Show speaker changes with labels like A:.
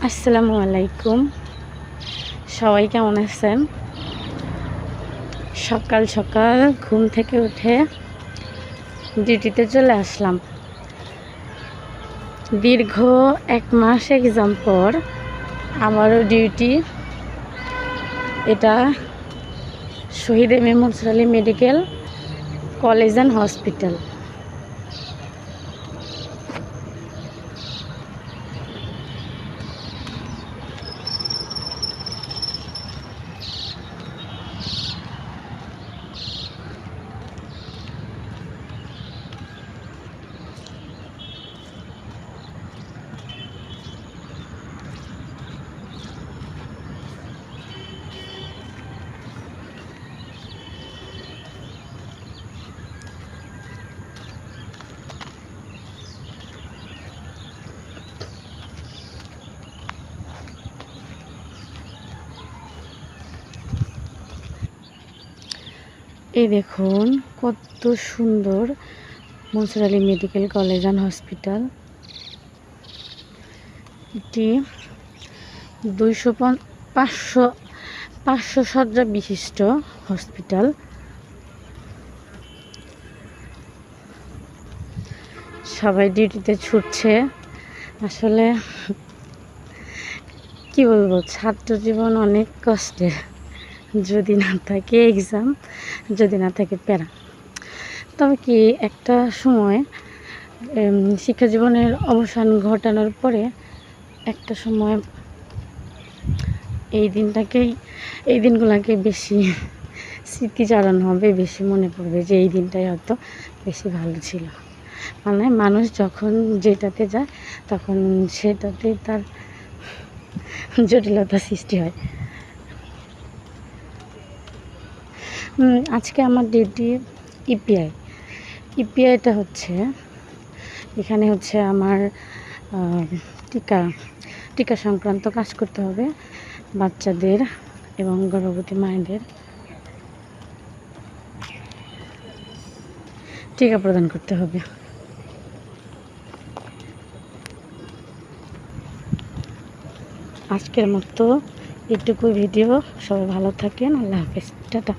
A: আসসালামু আলাইকুম। সবাই কেমন আছেন? সকাল সকাল ঘুম থেকে উঠে ডিউটিতে চলে আসলাম। দীর্ঘ 1 মাস এক্সাম পর আমারও ডিউটি। এটা Shaheed M A Mansur Ali medical college and hospital. এই দেখুন কত সুন্দর Mansur Ali medical college and hospital. এটি 500 শয্যা বিশিষ্ট হসপিটাল। সবাই ডিউটিতে ছুটছে। আসলে কি বলবো, ছাত্র জীবন অনেক কষ্টের। যদি না থাকে এক্সাম, যদি না থাকে প্যারা। তবে কি একটা সময় শিক্ষা জীবনের অবসান ঘটানোর পরে একটা সময় এই দিনগুলোকে বেশি স্মৃতিচারণ হবে, বেশি মনে পড়বে যে এই দিনটাই হয়তো বেশি ভালো ছিল। মানে মানুষ যখন যেটাতে যায় তখন সেটাতেই তার জটিলতা সৃষ্টি হয়। আজকে আমার ডিউটি ইপিআইটা হচ্ছে এখানে হচ্ছে আমার টিকা সংক্রান্ত কাজ করতে হবে। বাচ্চাদের এবং গর্ভবতী মায়েদের টিকা প্রদান করতে হবে। আজকের মতো এটুকু ভিডিও। সবাই ভালো থাকেন। আল্লাহ হাফেজ, টাটা।